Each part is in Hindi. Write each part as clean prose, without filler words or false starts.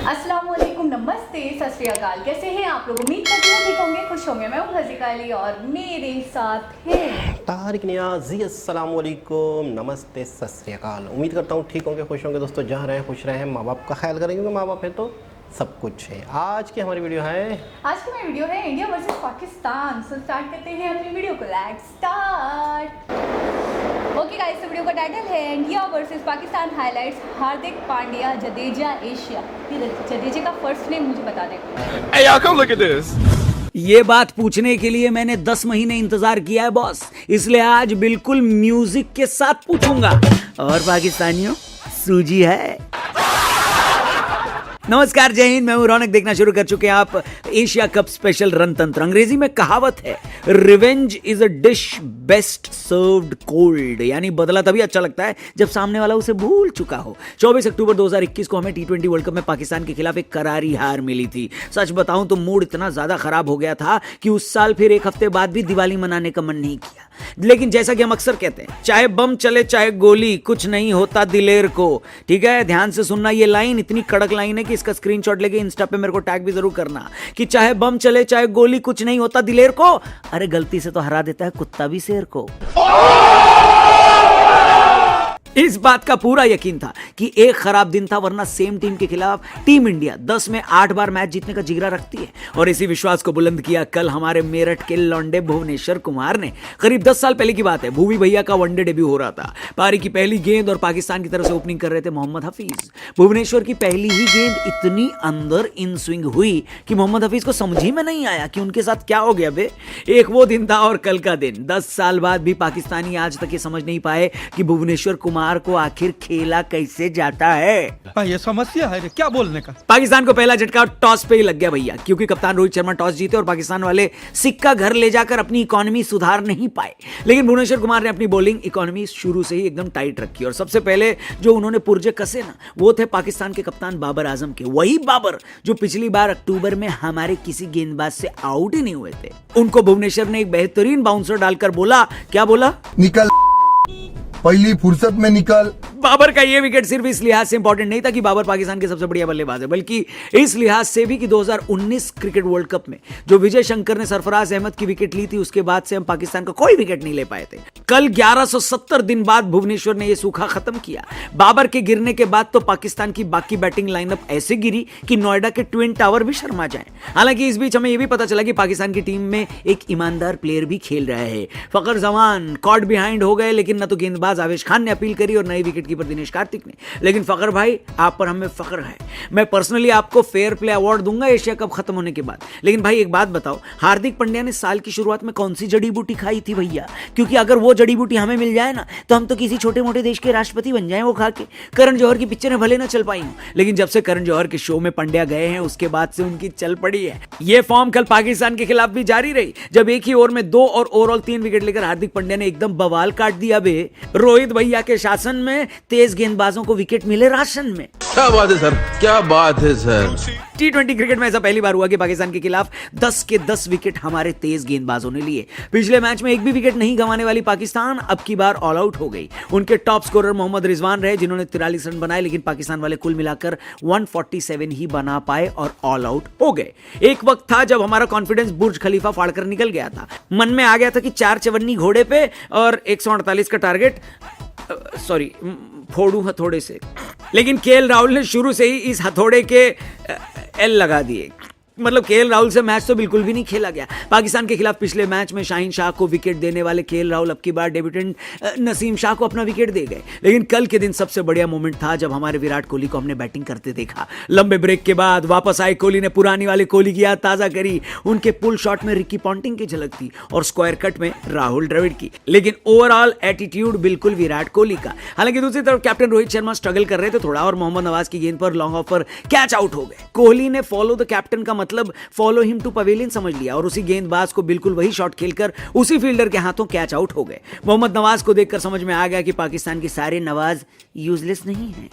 अस्सलाम वालेकुम, नमस्ते, सत श्री अकाल। कैसे हैं आप लोग? उम्मीद करती हूँ ठीक होंगे, खुश होंगे। मैं हूँ हज़ीका अली और मेरे साथ हैं तारिक नियाज़ी। अस्सलाम वालेकुम, नमस्ते, सत श्री अकाल। उम्मीद करता हूँ ठीक होंगे, खुश होंगे। दोस्तों जहाँ रहें खुश रहें, माँ बाप का ख्याल करेंगे, माँ बाप है तो सब कुछ है। आज की हमारी वीडियो है India versus Pakistan. So start करते हैं अपनी वीडियो को। Let's start. ओके गाइस, तो वीडियो का टाइटल है India versus Pakistan highlights. Hardik Pandya, Jadeja, Asia. Jadeja का फर्स्ट नेम मुझे बता दें। Hey y'all, come look at this. ये बात पूछने के लिए मैंने 10 महीने इंतजार किया है बॉस, इसलिए आज बिल्कुल म्यूजिक के साथ पूछूंगा। और पाकिस्तानियों, सूजी है? नमस्कार, जय हिंद। मैं हूं रौनक। देखना शुरू कर चुके हैं आप एशिया कप स्पेशल रणतंत्र। अंग्रेजी में कहावत है, revenge is a dish best served cold, यानी बदला तभी अच्छा लगता है जब सामने वाला उसे भूल चुका हो। 24 अक्टूबर 2021 को हमें T20 वर्ल्ड कप में पाकिस्तान के खिलाफ एक करारी हार मिली थी। सच बताऊं तो मूड इतना ज्यादा खराब हो गया था कि उस साल फिर एक हफ्ते बाद भी दिवाली मनाने का मन नहीं किया। लेकिन जैसा कि हम अक्सर कहते हैं, चाहे बम चले चाहे गोली, कुछ नहीं होता दिलेर को। ठीक है, ध्यान से सुनना, ये लाइन इतनी कड़क लाइन है कि इसका स्क्रीनशॉट लेके इंस्टा पे मेरे को टैग भी जरूर करना कि चाहे बम चले चाहे गोली, कुछ नहीं होता दिलेर को। अरे गलती से तो हरा देता है कुत्ता भी शेर को। इस बात का पूरा यकीन था कि एक खराब दिन था, वरना सेम टीम के खिलाफ टीम इंडिया 10 में 8 बार मैच जीतने का जिगरा रखती है। और इसी विश्वास को बुलंद किया कल हमारे मेरठ के लौंडे भुवनेश्वर कुमार ने। करीब 10 साल पहले की बात है, भूवी भैया का वनडे डेब्यू हो रहा था। पारी की पहली गेंद और पाकिस्तान की तरफ से ओपनिंग कर रहे थे मोहम्मद हफीज। भुवनेश्वर की पहली ही गेंद इतनी अंदर इन स्विंग हुई कि मोहम्मद हफीज को समझ ही में नहीं आया कि उनके साथ क्या हो गया बे। एक वो दिन था और कल का दिन। 10 साल बाद भी पाकिस्तानी आज तक ये समझ नहीं पाए कि भुवनेश्वर कुमार को आखिर खेला कैसे जाता है। ये समस्या है क्या बोलने का। पाकिस्तान को पहला झटका टॉस पे ही लग गया भैया, क्योंकि कप्तान रोहित शर्मा टॉस जीते और पाकिस्तान वाले सिक्का घर ले जाकर अपनी इकोनॉमी सुधार नहीं पाए। लेकिन भुवनेश्वर कुमार ने अपनी बॉलिंग इकोनॉमी शुरू से ही एकदम टाइट रखी और सबसे पहले जो उन्होंने पुर्जे कसे ना, वो थे पाकिस्तान के कप्तान बाबर आजम के। वही बाबर जो पिछली बार अक्टूबर में हमारे किसी गेंदबाज से आउट ही नहीं हुए थे। उनको भुवनेश्वर ने एक बेहतरीन बाउंसर डालकर बोला, क्या बोला? निकल, पहली फुर्सत में निकल। बाबर का यह विकेट सिर्फ इस लिहाज से इंपॉर्टेंट नहीं था कि बाबर पाकिस्तान के सबसे बढ़िया बल्लेबाज है, बल्कि इस लिहाज से भी कि 2019 क्रिकेट वर्ल्ड कप में जो विजय शंकर ने सरफराज अहमद की विकेट ली थी, उसके बाद से हम पाकिस्तान का कोई विकेट नहीं ले पाए थे। कल 1170 दिन बाद भुवनेश्वर ने यह सूखा खत्म किया। बाबर के गिरने के बाद तो पाकिस्तान की बाकी बैटिंग लाइनअप ऐसे गिरी कि नोएडा के ट्विन टावर भी शर्मा जाए। हालांकि इस बीच हमें यह भी पता चला कि पाकिस्तान की टीम में एक ईमानदार प्लेयर भी खेल रहा है। फखर जमान कॉट बिहाइंड हो गए, लेकिन न तो गेंदबाज आवेश खान ने अपील करी और नए विकेट कीपर दिनेश कार्तिक ने। लेकिन फखर भाई, आप पर हमें फख्र है। मैं पर्सनली आपको फेयर प्ले अवार्ड दूंगा एशिया कप खत्म होने के बाद। लेकिन भाई एक बात बताओ, हार्दिक पांड्या ने साल की शुरुआत में कौन सी जड़ी बूटी खाई थी भैया? क्योंकि अगर वो जड़ी बूटी हमें मिल जाए ना, तो हम तो किसी छोटे मोटे देश के राष्ट्रपति बन जाएं वो खा के। करण जौहर की पिक्चरें भले ना चल पाई हूं, लेकिन जब से करण जौहर के शो में पांड्या गए हैं, उसके बाद से उनकी चल पड़ी है। ये फॉर्म कल पाकिस्तान के खिलाफ भी जारी रही, जब एक ही ओवर में 2 और ओवरऑल 3 विकेट लेकर हार्दिक पांड्या ने एकदम बवाल काट दिया बे। रोहित भैया के शासन में तेज गेंदबाजों को विकेट मिले राशन में। क्या बात है सर, क्या बात है सर। T20 क्रिकेट में ऐसा पहली बार हुआ कि पाकिस्तान के खिलाफ 10 के 10 विकेट हमारे तेज गेंदबाजों ने लिए। पिछले मैच में एक भी विकेट नहीं गंवाने वाली पाकिस्तान अब की बार ऑल आउट हो गई। उनके टॉप स्कोरर मोहम्मद रिजवान रहे, जिन्होंने 43 रन बनाए, लेकिन पाकिस्तान वाले कुल मिलाकर 147 ही बना पाए और ऑल आउट हो गए। एक वक्त था जब हमारा कॉन्फिडेंस बुर्ज खलीफा फाड़कर निकल गया था। मन में आ गया था कि 4 चवन्नी घोड़े पे और 148 का टारगेट, सॉरी, फोड़ू हथौड़े से। लेकिन केएल राहुल ने शुरू से ही इस हथौड़े के एल लगा दिए। मतलब केएल राहुल से मैच तो बिल्कुल भी नहीं खेला गया। पाकिस्तान के खिलाफ पिछले मैच में शाहीन शाह को विकेट देने वाले केएल राहुल अब की बार डेब्यूटेंट नसीम शाह को अपना विकेट दे गए। लेकिन कल के दिन सबसे बढ़िया मोमेंट था जब हमारे विराट कोहली को हमने बैटिंग करते देखा। लंबे ब्रेक के बाद वापस आए कोहली ने पुरानी वाली कोहली की याद ताजा करी। उनके पुल शॉट में रिकी पॉन्टिंग की झलक थी और स्क्वायर कट में राहुल द्रविड़ की, लेकिन ओवरऑल एटीट्यूड बिल्कुल विराट कोहली का। हालांकि दूसरी तरफ कैप्टन रोहित शर्मा स्ट्रगल कर रहे थे थोड़ा और मोहम्मद नवाज की गेंद पर लॉन्ग ऑफ पर कैच आउट हो गए। कोहली ने फॉलो द कैप्टन का मतलब फॉलो हिम टू पवेलियन समझ लिया और उसी गेंदबाज को बिल्कुल वही शॉट खेलकर उसी फील्डर के हाथों कैच आउट हो गए। मोहम्मद नवाज को देखकर समझ में आ गया कि पाकिस्तान के सारे नवाज यूजलेस नहीं हैं।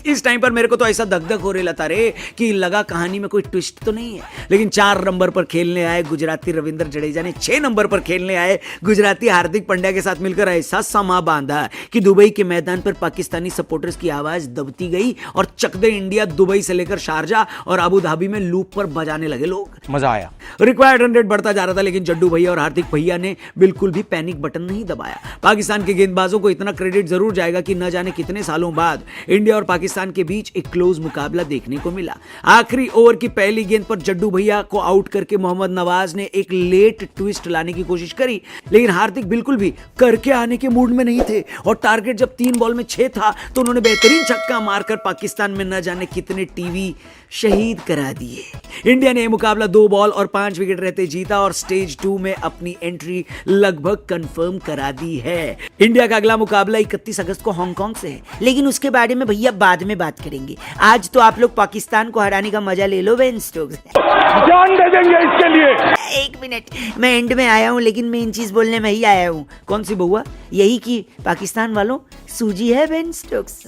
इस टाइम पर मेरे को तो ऐसा धक-धक हो रहा था रे कि लगा कहानी में कोई ट्विस्ट तो नहीं है। लेकिन 4 नंबर पर खेलने आए गुजराती रविंद्र जडेजा ने 6 नंबर पर खेलने आए गुजराती हार्दिक पांड्या के साथ मिलकर ऐसा समा बांधा कि दुबई के मैदान पर पाकिस्तानी सपोर्टर्स की आवाज दबती गई और चक दे इंडिया दुबई से लेकर शारजाह और अबू धाबी में लूप पर बजाने लगे लोग। मजा आया। रिक्वायर्ड रन रेट बढ़ता जा रहा था, लेकिन जड्डू भैया और हार्दिक भैया ने बिल्कुल भी पैनिक बटन नहीं दबाया। पाकिस्तान के गेंदबाजों को इतना क्रेडिट जरूर जाएगा कि न जाने कितने सालों बाद इंडिया और पाकिस्तान के बीच एक क्लोज मुकाबला देखने को मिला। आखिरी ओवर की पहली गेंद पर जड्डू भैया को आउट करके मोहम्मद नवाज ने एक लेट ट्विस्ट लाने की कोशिश करी, लेकिन हार्दिक बिल्कुल भी करके आने के मूड में नहीं थे और टारगेट जब 3 बॉल में 6 था तो उन्होंने बेहतरीन छक्का मारकर पाकिस्तान में न जाने कितने टीवी शहीद करा दिए। इंडिया ने यह मुकाबला 2 बॉल और 5 विकेट रहते जीता और स्टेज 2 में अपनी एंट्री लगभग कंफर्म करा दी है। इंडिया का अगला मुकाबला 31 अगस्त को हांगकांग से है, लेकिन उसके बारे में भैया बाद में बात करेंगे। आज तो आप लोग पाकिस्तान को हराने का मजा ले लो बेन स्टोक्स। जान दे देंगे इसके लिए। 1 मिनट, मैं एंड में आया हूँ लेकिन मेन चीज बोलने में ही आया हूँ। कौन सी बउआ? यही कि पाकिस्तान वालों सूजी है बेन स्टोक्स।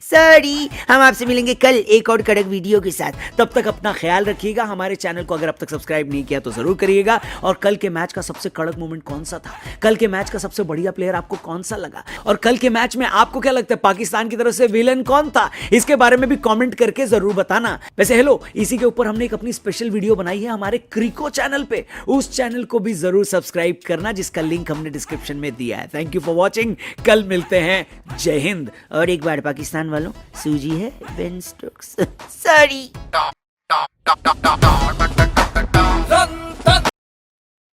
सॉरी, हम आपसे मिलेंगे कल एक और कड़क वीडियो के साथ। तब तक अपना ख्याल रखिएगा। हमारे चैनल को अगर अब तक सब्सक्राइब नहीं किया तो जरूर करिएगा। और कल के मैच का सबसे कड़क मोमेंट कौन सा था, कल के मैच का सबसे बढ़िया प्लेयर आपको कौन सा लगा, और कल के मैच में आपको क्या लगता है पाकिस्तान की तरफ से विलन कौन था, इसके बारे में भी कॉमेंट करके जरूर बताना। वैसे हेलो, इसी के ऊपर हमने एक अपनी स्पेशल वीडियो बनाई है हमारे क्रिको चैनल पे, उस चैनल को भी जरूर सब्सक्राइब करना, जिसका लिंक हमने डिस्क्रिप्शन में दिया है। Thank you for watching. कल मिलते हैं। जय हिंद। और एक बार पाकिस्तान वालों, सूजी है बेन स्टोक्स। सॉरी।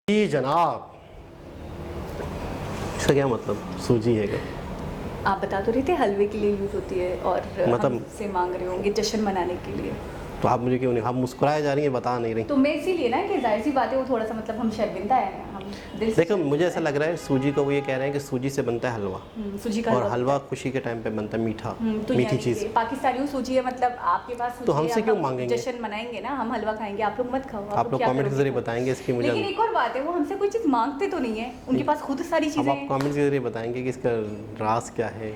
जी जनाब, इसका क्या मतलब सूजी है क्या? आप बता तो रहे थे हलवे के लिए यूज होती है और मतलब- हमसे मांग रहे होंगे जश्न मनाने के लिए। तो आप मुझे क्यों नहीं, आप मुस्कुराए जा रही हैं, बता नहीं रही। तो मैं इसीलिए ना कि जाहिर सी बात है वो थोड़ा सा मतलब हम शर्मिंदा है, हम दिल से देखो मुझे ऐसा लग रहा है सूजी को वो ये कह रहे हैं कि सूजी से बनता है हलवा, सूजी का और हलवा खुशी के टाइम पे बनता है मीठा, तो मीठी यानी चीज़। कि पाकिस्तानियों सूजी है, मतलब आपके पास सूजी तो हमसे है, क्यों हम मांगेंगे? जश्न मनाएंगे ना, हम हलवा खाएंगे, आप लोग मत खाओ। आप लोग क्या कमेंट के करोगे? जरिए बताएंगे इसकी मुझे। लेकिन एक और बात है, वो हमसे कोई चीज़ मांगते तो नहीं है, उनके पास खुद सारी अब चीज़ें आप हैं। कमेंट के जरिए बताएंगे कि इसका राज क्या है।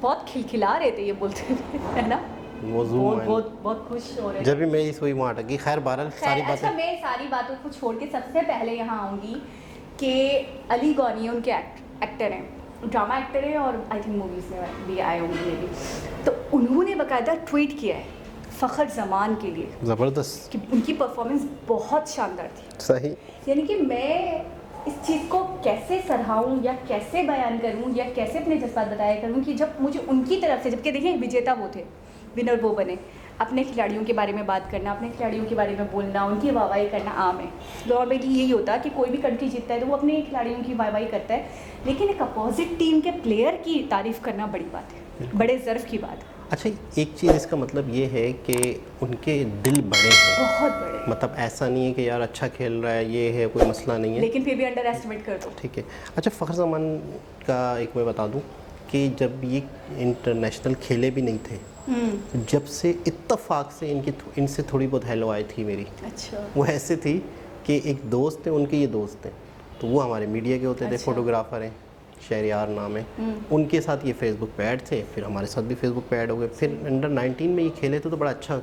बहुत खिलखिला रहे थे ये बोलते थे, है ना? वो जूम बहुत आए। बहुत बहुत खुश हो रहे थे। जब भी मैं इस हुई वहाँ अटकी। खैर बहरहाल सारी खैर, अच्छा, बातें मैं सारी बातों को छोड़ के सबसे पहले यहाँ आऊँगी कि अली गौनी उनके एक्टर हैं, ड्रामा एक्टर हैं और आई थिंक मूवीज़ में भी आए होंगे मे भी। तो उन्होंने बाकायदा ट्वीट किया है फ़खर जमान के लिए ज़बरदस्त, कि उनकी परफॉर्मेंस बहुत शानदार थी। सही। यानी कि मैं इस चीज़ को कैसे सराहूँ या कैसे बयान करूँ या कैसे अपने जज्बात बताया करूँ कि जब मुझे उनकी तरफ से, जबकि देखिए विजेता वो थे, विनर वो बने, अपने खिलाड़ियों के बारे में बात करना, अपने खिलाड़ियों के बारे में बोलना, उनकी वाहवाही करना आम है। नॉर्मली यही होता है कि कोई भी कंट्री जीतता है तो वो अपने खिलाड़ियों की वाहवाही करता है, लेकिन एक अपोजिट टीम के प्लेयर की तारीफ़ करना बड़ी बात है, बड़े ज़र्फ की बात है। अच्छा, एक चीज़ इसका मतलब ये है कि उनके दिल बड़े हैं, बहुत बड़े, मतलब ऐसा नहीं है कि यार अच्छा खेल रहा है, ये है, कोई मसला नहीं है, लेकिन फिर भी अंडर एस्टिमेट कर दो। ठीक है। अच्छा, फ़खर ज़मान का एक मैं बता दूं कि जब ये इंटरनेशनल खेले भी नहीं थे, जब से इत्तेफाक से इनसे थोड़ी बहुत हेलो आई थी मेरी। अच्छा। वो ऐसे थी कि एक दोस्त थे, उनके ये दोस्त थे, तो वो हमारे मीडिया के होते थे, अच्छा। फोटोग्राफर हैं, शहरियार नाम है, उनके साथ ये फेसबुक पे ऐड थे, फिर हमारे साथ भी फेसबुक पे ऐड हो गए। फिर अंडर 19 में ये खेले थे तो बड़ा अच्छा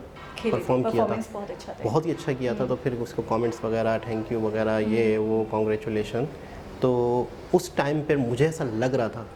परफॉर्म किया था, बहुत अच्छा था, बहुत ही अच्छा किया था। तो फिर उसको कमेंट्स वगैरह, थैंक यू वगैरह, ये वो, कॉन्ग्रेचुलेशन। तो उस टाइम पर मुझे ऐसा लग रहा था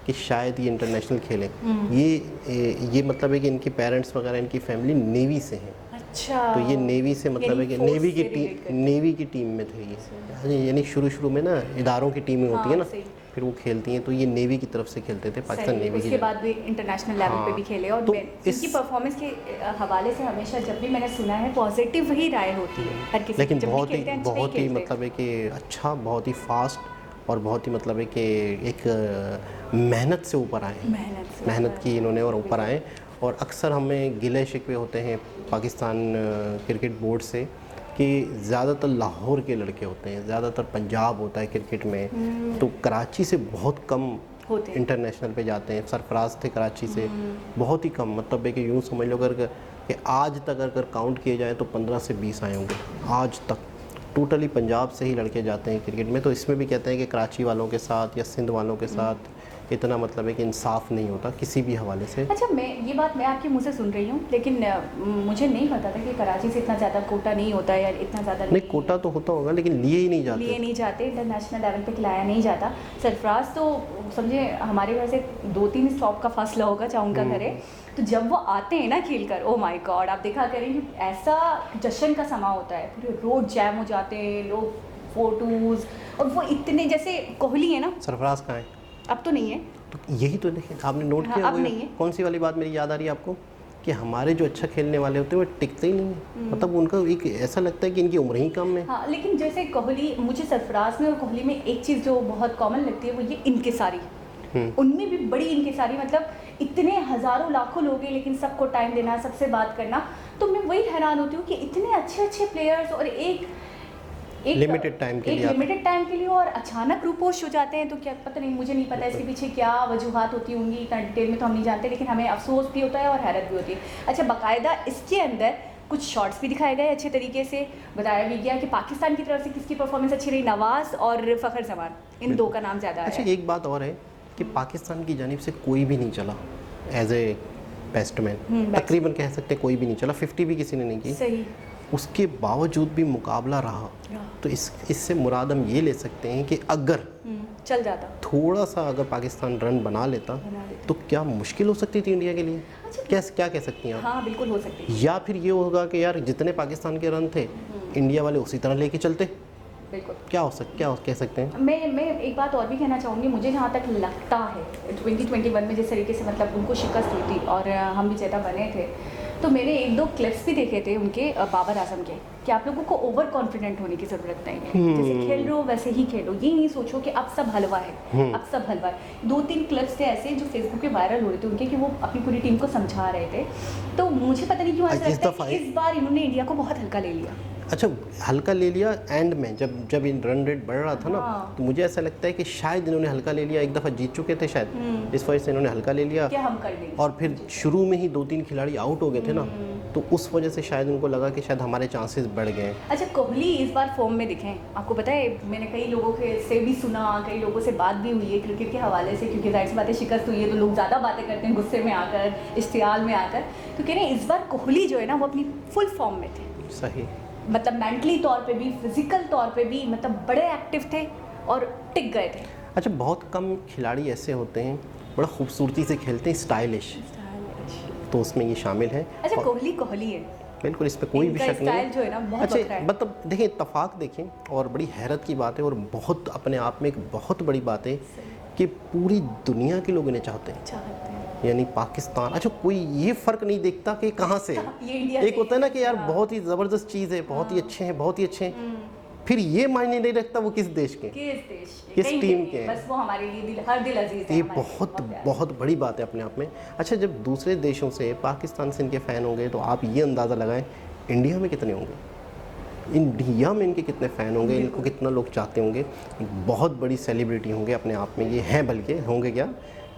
कि शायद ये इंटरनेशनल खेलें। ये मतलब है कि इनके पेरेंट्स वगैरह, इनकी फैमिली नेवी से हैं। अच्छा। तो ये नेवी से मतलब है कि यानी नेवी की force से relate करते टीम, नेवी की टीम में थे ये, यानी शुरू में ना इदारों की टीमें होती है ना, सही। फिर वो खेलती हैं, तो ये नेवी की तरफ से खेलते थे, पाकिस्तान सही, नेवी की। उसके बाद भी इंटरनेशनल लेवल पे भी खेले और तो इनकी परफॉर्मेंस के हवाले से हमेशा जब भी मैंने सुना है पॉजिटिव ही राय होती है हर किसी की। लेकिन जब भी बहुत खेलते हैं, ही अच्छे बहुत ही खेलते हैं। मतलब है कि अच्छा, बहुत ही फास्ट और बहुत ही मतलब है कि एक मेहनत से ऊपर आए, मेहनत की इन्होंने और ऊपर आए। और अक्सर हमें गिले शिकवे होते हैं पाकिस्तान क्रिकेट बोर्ड से कि ज़्यादातर लाहौर के लड़के होते हैं, ज़्यादातर पंजाब होता है क्रिकेट में, तो कराची से बहुत कम होते हैं। इंटरनेशनल पे जाते हैं। सरफराज थे कराची से, बहुत ही कम, मतलब है कि यूँ समझ लो अगर कि आज तक अगर काउंट किए जाए तो 15 से 20 आए होंगे आज तक। टोटली पंजाब से ही लड़के जाते हैं क्रिकेट में। तो इसमें भी कहते हैं कि कराची वालों के साथ या सिंध वालों के साथ इतना मतलब है कि इंसाफ नहीं होता किसी भी हवाले से। अच्छा, ये बात मैं आपके मुंह से सुन रही हूँ, लेकिन मुझे नहीं पता था कि कराची से इतना ज़्यादा कोटा नहीं होता है, या इतना ज़्यादा नहीं, कोटा तो होता होगा लेकिन लिए ही नहीं जाते, इंटरनेशनल लेवल पे खिलाया नहीं जाता। सरफराज तो समझे हमारे घर से 2-3 स्टॉप का फासला होगा जहाँ उनका घर है, तो जब वो आते हैं ना खेल कर, ओ माय गॉड, आप देखा करें कि ऐसा जश्न का समा होता है, पूरे रोड जैम हो जाते हैं, लोग फोटोज़, और वो इतने, जैसे कोहली है ना, सरफराज कहाँ है? अब तो नहीं है, तो यही तो देखिए, आपने नोट हाँ, किया अब नहीं है। कौन सी वाली बात मेरी याद आ रही है आपको, कि हमारे जो अच्छा खेलने वाले होते हैं वो टिकते ही नहीं है, मतलब उनका एक ऐसा लगता है कि इनकी उम्र ही कम है। हाँ, लेकिन जैसे कोहली, मुझे सरफराज में और कोहली में एक चीज़ जो बहुत कॉमन लगती है वो ये इनकिसारी, उनमें भी बड़ी इनकिसारी, मतलब इतने हज़ारों लाखों लोग हैं लेकिन सबको टाइम देना, सबसे बात करना। तो मैं वही हैरान होती हूँ कि इतने अच्छे अच्छे प्लेयर्स और एक लिमिटेड टाइम के लिए और अचानक रूपोश हो जाते हैं, तो क्या पता नहीं, मुझे नहीं पता इसके पीछे क्या वजूहात होती होंगी, इतना डिटेल में तो हम नहीं जानते, लेकिन हमें अफसोस भी होता है और हैरत भी होती है। अच्छा, बाकायदा इसके अंदर कुछ शॉट्स भी दिखाए गए अच्छे तरीके से, बताया भी गया कि पाकिस्तान की तरफ से किसकी परफॉर्मेंस अच्छी रही, नवाज और फ़खर जमान, इन दो का नाम ज़्यादा अच्छा, है। एक बात और है कि पाकिस्तान की जानिब से कोई भी नहीं चला एज ए बैट्समैन, तकरीबन कह सकते हैं कोई भी नहीं चला, 50 भी किसी ने नहीं की। सही। उसके बावजूद भी मुकाबला रहा, तो इससे मुराद हम ये ले सकते हैं कि अगर चल जाता, थोड़ा सा अगर पाकिस्तान रन बना लेता तो क्या मुश्किल हो सकती थी इंडिया के लिए। क्या कह सकती हैं आप? हाँ, बिल्कुल हो सकती है। या फिर ये होगा कि यार जितने पाकिस्तान के रन थे इंडिया वाले उसी तरह लेके चलते, बिल्कुल। क्या कह सकते हैं। मैं एक बात और भी कहना चाहूँगी, मुझे जहाँ तक लगता है 2021 में जिस तरीके से मतलब उनको शिकस्त हुई थी और हम विजेता बने थे, तो मैंने 1-2 क्लिप्स भी देखे थे उनके बाबर आजम के, कि आप लोगों को ओवर कॉन्फिडेंट होने की ज़रूरत नहीं है, जैसे खेल रहे हो वैसे ही खेलो, ये नहीं सोचो कि अब सब हलवा है, अब सब हलवा है। 2-3 क्लिप्स थे ऐसे जो फेसबुक पे वायरल हो रहे थे उनके, कि वो अपनी पूरी टीम को समझा रहे थे, तो मुझे पता नहीं क्यों ऐसा लगता है कि इस बार इन्होंने इंडिया को बहुत हल्का ले लिया। अच्छा, हल्का ले लिया एंड में जब इन रन रेट बढ़ रहा था ना, तो मुझे ऐसा लगता है कि शायद इन्होंने हल्का ले लिया, एक दफ़ा जीत चुके थे शायद, इस वजह से इन्होंने हल्का ले लिया, क्या हम कर लेंगे, और फिर शुरू में ही 2-3 खिलाड़ी आउट हो गए थे ना, तो उस वजह से शायद उनको लगा कि शायद हमारे चांसेस बढ़ गए। अच्छा, कोहली इस बार फॉर्म में दिखे, आपको पता है, मैंने कई लोगों से भी सुना, कई लोगों से बात भी हुई है क्रिकेट के हवाले से, क्योंकि जाहिर सी बात है शिकस्त हुई है तो लोग ज़्यादा बातें करते हैं गुस्से में आकर, इश्तियाल में आकर, तो कह रहे हैं इस बार कोहली जो है ना वो अपनी फुल फॉर्म में थे। सही, मतलब मेंटली तौर पे भी, फिजिकल तौर पे भी, मतलब बड़े एक्टिव थे और टिक गए थे। अच्छा, बहुत कम खिलाड़ी ऐसे होते हैं बड़ा खूबसूरती से खेलते हैं, स्टाइलिश, तो उसमें ये शामिल है। अच्छा, कोहली है, बिल्कुल, इस पे कोई भी शक नहीं जो है ना बहुत बखरा है। मतलब देखें, इत्तफाक देखें, और बड़ी हैरत की बात है और बहुत अपने आप में एक बहुत बड़ी बात है कि पूरी दुनिया के लोग इन्हें चाहते हैं, यानी पाकिस्तान। अच्छा, कोई ये फ़र्क नहीं देखता कि कहाँ से एक होता है ना कि यार बहुत ही ज़बरदस्त चीज़ है, बहुत ही अच्छे हैं, बहुत ही अच्छे हैं, फिर ये मायने नहीं रखता वो किस देश के, किस टीम के, बस वो हमारे लिए हर दिल अजीज है। ये बहुत बड़ी बात है अपने आप में। अच्छा, जब दूसरे देशों से, पाकिस्तान से इनके फ़ैन होंगे तो आप ये अंदाज़ा लगाएं इंडिया में कितने होंगे, इंडिया में इनके कितने फ़ैन होंगे, इनको कितना लोग चाहते होंगे, बहुत बड़ी सेलिब्रिटी होंगे अपने आप में ये हैं, बल्कि होंगे क्या,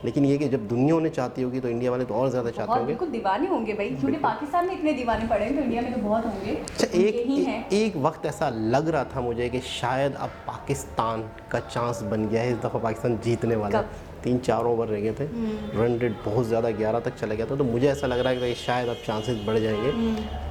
लेकिन ये कि जब दुनिया उन्हें चाहती होगी तो इंडिया वाले तो और ज़्यादा चाहते होंगे। बिल्कुल दीवाने होंगे भाई, क्योंकि पाकिस्तान में इतने दीवाने पड़े हैं तो इंडिया में तो बहुत होंगे। अच्छा, एक वक्त ऐसा लग रहा था मुझे कि शायद अब पाकिस्तान का चांस बन गया है, इस दफ़ा पाकिस्तान जीतने वाला। 3-4 ओवर रह गए थे, रन रेट बहुत ज़्यादा 11 तक चला गया था, तो मुझे ऐसा लग रहा है कि शायद अब चांसेस बढ़ जाएंगे।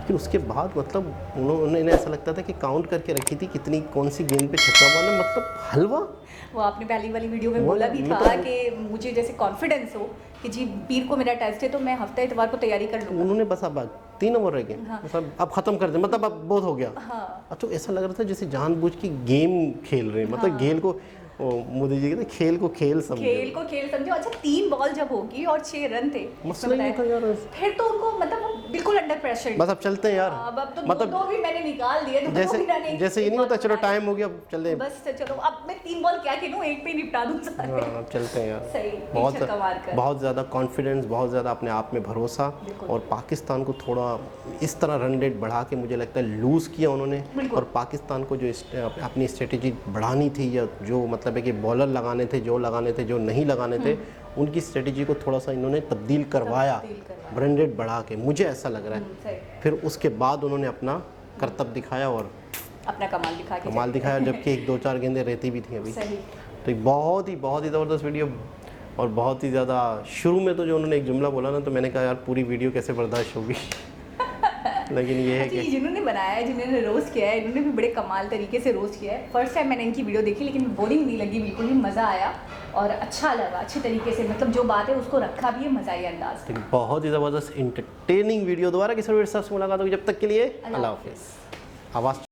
फिर उसके बाद मतलब उन्होंने ऐसा लगता था कि काउंट करके रखी थी कितनी कौन सी गेंद पे छक्का मारना, मतलब हलवा। वो आपने पहली वाली वीडियो में बोला भी था कि मुझे जैसे कॉन्फिडेंस हो कि जी पीर को मेरा टेस्ट है तो मैं हफ्ते इतवार को तैयारी कर लूँगा। उन्होंने बस अब 3 ओवर रह गए, मतलब अब ख़त्म कर दे, मतलब अब बहुत हो गया। हाँ। अच्छा, ऐसा लग रहा था जैसे जानबूझ के गेम खेल रहे हैं, मतलब खेल को मोदी जी कहते खेल को खेल समझो। अच्छा, 3 बॉल जब होगी और 6 रन थे, मसला नहीं था यार, फिर तो उनको मतलब बिल्कुल अंडर प्रेशर, बस अब चलते हैं यार, अब तो मतलब दो भी मैंने निकाल दिए, तो जैसे ये नहीं होता चलो टाइम हो गया अब चले, बस चलो अब मैं 3 बॉल क्या खेलूं, एक पे निपटा दूं सारे। हाँ, अब चलते हैं यार। सही, बहुत ज़्यादा कॉन्फिडेंस, बहुत ज़्यादा अपने आप में भरोसा, और पाकिस्तान को थोड़ा इस तरह रन रेट बढ़ा के मुझे लगता है लूज़ किया उन्होंने, और पाकिस्तान को जो अपनी स्ट्रेटेजी बढ़ानी थी, या जो मतलब है कि बॉलर लगाने थे, जो नहीं लगाने थे, उनकी स्ट्रेटेजी को थोड़ा सा इन्होंने तब्दील करवाया रन रेट बढ़ा के, मुझे ऐसा लग रहा है। फिर उसके बाद उन्होंने अपना करतब दिखाया और अपना कमाल दिखाया, जबकि 1-2-4 गेंदें रहती भी थी अभी। तो एक बहुत ही ज़बरदस्त वीडियो और बहुत ही ज़्यादा शुरू में तो जो उन्होंने एक जुमला बोला ना, तो मैंने कहा यार पूरी वीडियो कैसे बर्दाश्त होगी। लेकिन ये है अच्छा, ये कि जिन्होंने बनाया है, जिन्होंने रोस्ट किया है, इन्होंने भी बड़े कमाल तरीके से रोस्ट किया है। फर्स्ट टाइम मैंने इनकी वीडियो देखी, लेकिन बोरिंग नहीं लगी, बिल्कुल भी मज़ा आया और अच्छा लगा। अच्छे तरीके से मतलब जो बात है उसको रखा भी है मज़ाई अंदाज से। बहुत ही ज़बरदस्त इंटरटेनिंग वीडियो। दोबारा किसी वीडियो से मुलाकात होगी, जब तक के लिए अल्लाह हाफिज़। आवाज़